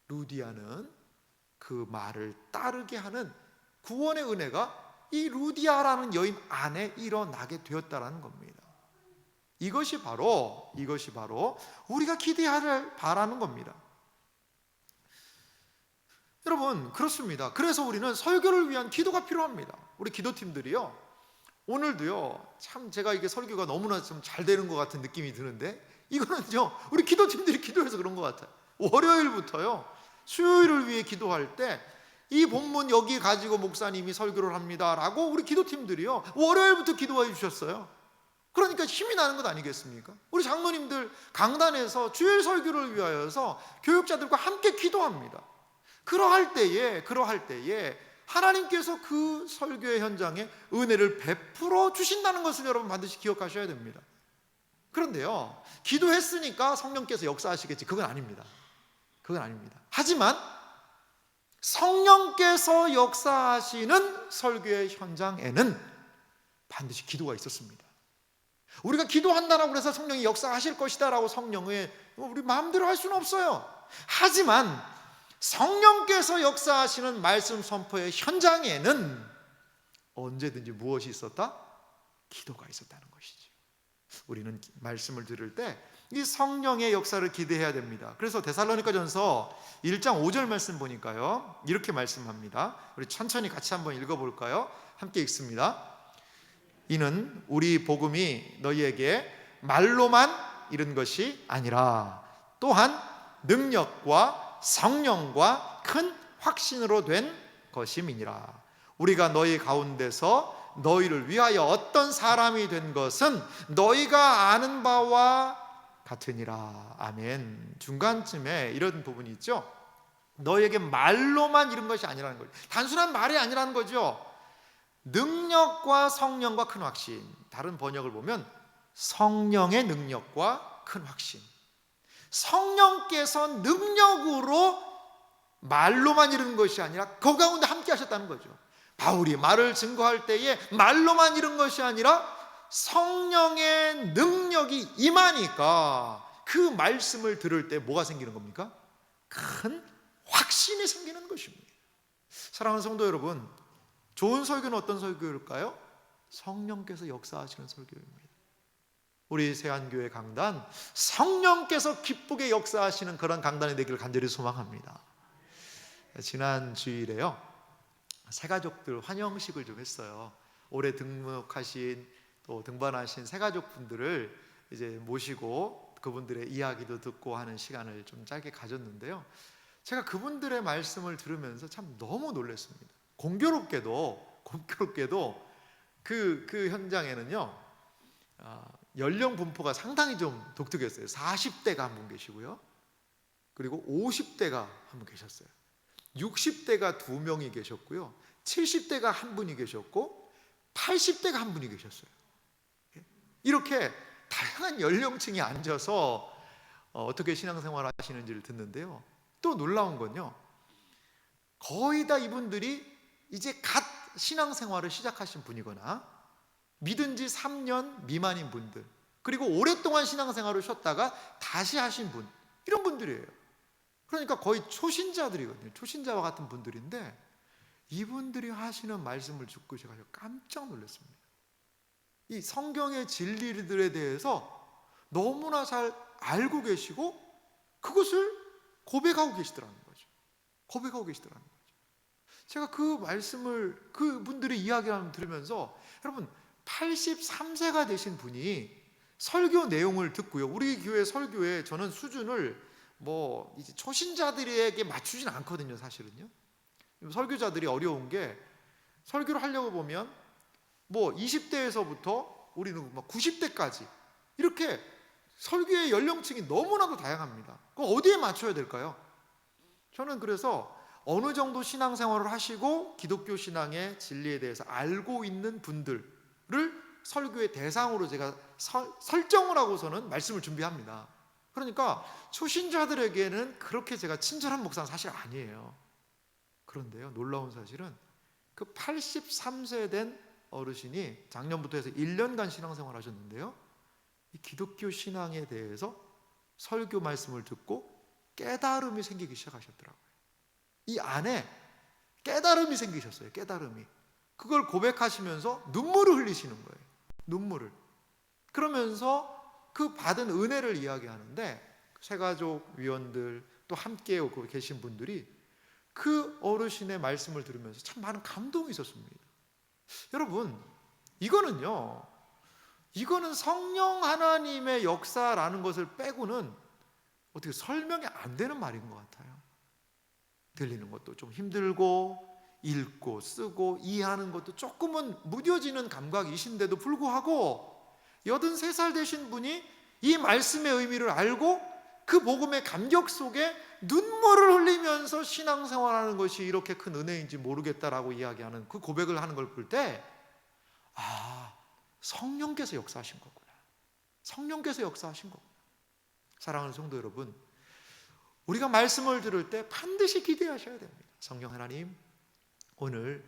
루디아는 그 말을 따르게 하는 구원의 은혜가 이 루디아라는 여인 안에 일어나게 되었다라는 겁니다. 이것이 바로 우리가 기대할 바라는 겁니다. 여러분, 그렇습니다. 그래서 우리는 설교를 위한 기도가 필요합니다. 우리 기도팀들이요, 오늘도요, 참 제가 이게 설교가 너무나 좀 잘 되는 것 같은 느낌이 드는데, 이거는요, 우리 기도팀들이 기도해서 그런 것 같아요. 월요일부터요, 수요일을 위해 기도할 때 이 본문 여기 가지고 목사님이 설교를 합니다 라고 우리 기도팀들이요, 월요일부터 기도해 주셨어요. 그러니까 힘이 나는 것 아니겠습니까? 우리 장로님들 강단에서 주일 설교를 위하여서 교육자들과 함께 기도합니다. 그러할 때에 하나님께서 그 설교의 현장에 은혜를 베풀어 주신다는 것을 여러분 반드시 기억하셔야 됩니다. 그런데요, 기도했으니까 성령께서 역사하시겠지, 그건 아닙니다. 하지만 성령께서 역사하시는 설교의 현장에는 반드시 기도가 있었습니다. 우리가 기도한다라고 해서 성령이 역사하실 것이다 라고 성령의 우리 마음대로 할 수는 없어요. 하지만 성령께서 역사하시는 말씀 선포의 현장에는 언제든지 무엇이 있었다? 기도가 있었다는 것이죠. 우리는 말씀을 들을 때 이 성령의 역사를 기대해야 됩니다. 그래서 데살로니가전서 1장 5절 말씀 보니까요, 이렇게 말씀합니다. 우리 천천히 같이 한번 읽어볼까요? 함께 읽습니다. 이는 우리 복음이 너희에게 말로만 이른 것이 아니라 또한 능력과 성령과 큰 확신으로 된 것임이니라. 우리가 너희 가운데서 너희를 위하여 어떤 사람이 된 것은 너희가 아는 바와 같으니라. 아멘. 중간쯤에 이런 부분이 있죠. 너희에게 말로만 이른 것이 아니라는 거죠. 단순한 말이 아니라는 거죠. 능력과 성령과 큰 확신. 다른 번역을 보면 성령의 능력과 큰 확신. 성령께서 능력으로 말로만 이룬 것이 아니라 그 가운데 함께 하셨다는 거죠. 바울이 말을 증거할 때에 말로만 이룬 것이 아니라 성령의 능력이 임하니까 그 말씀을 들을 때 뭐가 생기는 겁니까? 큰 확신이 생기는 것입니다. 사랑하는 성도 여러분, 좋은 설교는 어떤 설교일까요? 성령께서 역사하시는 설교입니다. 우리 세안교회 강단, 성령께서 기쁘게 역사하시는 그런 강단이 되기를 간절히 소망합니다. 지난 주일에요, 새가족들 환영식을 좀 했어요. 올해 등록하신 또 등반하신 새가족분들을 이제 모시고 그분들의 이야기도 듣고 하는 시간을 좀 짧게 가졌는데요, 제가 그분들의 말씀을 들으면서 참 너무 놀랐습니다. 공교롭게도 그 현장에는요, 연령 분포가 상당히 좀 독특했어요. 40대가 한 분 계시고요, 그리고 50대가 한 분 계셨어요. 60대가 2명이 계셨고요, 70대가 한 분이 계셨고 80대가 한 분이 계셨어요. 이렇게 다양한 연령층이 앉아서 어떻게 신앙생활 하시는지를 듣는데요, 또 놀라운 건요, 거의 다 이분들이 이제 갓 신앙생활을 시작하신 분이거나 믿은 지 3년 미만인 분들, 그리고 오랫동안 신앙생활을 쉬었다가 다시 하신 분, 이런 분들이에요. 그러니까 거의 초신자들이거든요. 초신자와 같은 분들인데, 이분들이 하시는 말씀을 듣고 제가 깜짝 놀랐습니다. 이 성경의 진리들에 대해서 너무나 잘 알고 계시고 그것을 고백하고 계시더라는 거죠. 고백하고 계시더라는 거죠. 제가 그 말씀을, 그분들의 이야기를 들으면서, 여러분 83세가 되신 분이 설교 내용을 듣고요, 우리 교회 설교에 저는 수준을 이제 초신자들에게 맞추진 않거든요. 사실은요, 설교자들이 어려운 게, 설교를 하려고 보면 20대에서부터 우리는 90대까지 이렇게 설교의 연령층이 너무나도 다양합니다. 그럼 어디에 맞춰야 될까요? 저는 그래서 어느 정도 신앙생활을 하시고 기독교 신앙의 진리에 대해서 알고 있는 분들을 설교의 대상으로 제가 설정을 하고서는 말씀을 준비합니다. 그러니까 초신자들에게는 그렇게 제가 친절한 목사는 사실 아니에요. 그런데요, 놀라운 사실은 그 83세 된 어르신이 작년부터 해서 1년간 신앙생활 하셨는데요, 이 기독교 신앙에 대해서 설교 말씀을 듣고 깨달음이 생기기 시작하셨더라고요. 이 안에 깨달음이 생기셨어요. 깨달음이. 그걸 고백하시면서 눈물을 흘리시는 거예요. 눈물을. 그러면서 그 받은 은혜를 이야기하는데, 새가족 위원들 또 함께 오고 계신 분들이 그 어르신의 말씀을 들으면서 참 많은 감동이 있었습니다. 여러분, 이거는 성령 하나님의 역사라는 것을 빼고는 어떻게 설명이 안 되는 말인 것 같아요. 들리는 것도 좀 힘들고, 읽고 쓰고 이해하는 것도 조금은 무뎌지는 감각이신데도 불구하고 83살 되신 분이 이 말씀의 의미를 알고 그 복음의 감격 속에 눈물을 흘리면서 신앙생활하는 것이 이렇게 큰 은혜인지 모르겠다라고 이야기하는, 그 고백을 하는 걸 볼 때, 성령께서 역사하신 거구나. 성령께서 역사하신 거구나. 사랑하는 성도 여러분, 우리가 말씀을 들을 때 반드시 기대하셔야 됩니다. 성령 하나님, 오늘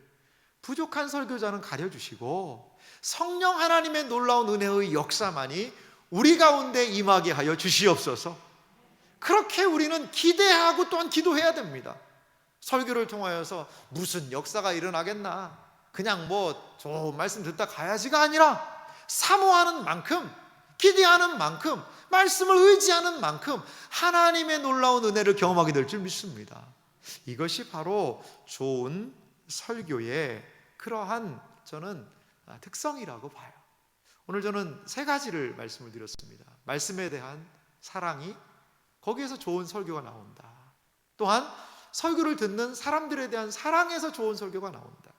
부족한 설교자는 가려주시고 성령 하나님의 놀라운 은혜의 역사만이 우리 가운데 임하게 하여 주시옵소서. 그렇게 우리는 기대하고 또한 기도해야 됩니다. 설교를 통하여서 무슨 역사가 일어나겠나, 그냥 좋은 말씀 듣다 가야지가 아니라 사모하는 만큼, 기대하는 만큼, 말씀을 의지하는 만큼 하나님의 놀라운 은혜를 경험하게 될 줄 믿습니다. 이것이 바로 좋은 설교의 그러한 저는 특성이라고 봐요. 오늘 저는 3가지를 말씀을 드렸습니다. 말씀에 대한 사랑이, 거기에서 좋은 설교가 나온다. 또한 설교를 듣는 사람들에 대한 사랑에서 좋은 설교가 나온다.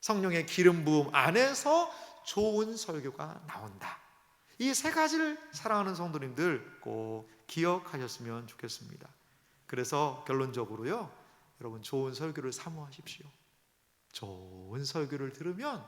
성령의 기름 부음 안에서 좋은 설교가 나온다. 이 3가지를 사랑하는 성도님들 꼭 기억하셨으면 좋겠습니다. 그래서 결론적으로요, 여러분 좋은 설교를 사모하십시오. 좋은 설교를 들으면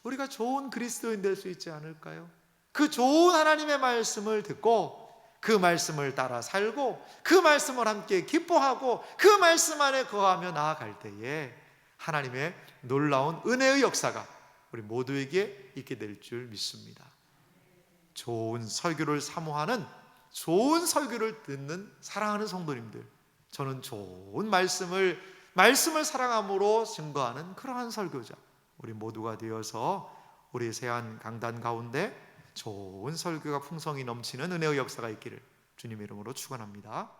우리가 좋은 그리스도인 될 수 있지 않을까요? 그 좋은 하나님의 말씀을 듣고 그 말씀을 따라 살고 그 말씀을 함께 기뻐하고 그 말씀 안에 거하며 나아갈 때에 하나님의 놀라운 은혜의 역사가 우리 모두에게 있게 될 줄 믿습니다. 좋은 설교를 사모하는, 좋은 설교를 듣는 사랑하는 성도님들, 저는 좋은 말씀을 사랑함으로 증거하는 그러한 설교자 우리 모두가 되어서 우리 세안 강단 가운데 좋은 설교가 풍성히 넘치는 은혜의 역사가 있기를 주님의 이름으로 축원합니다.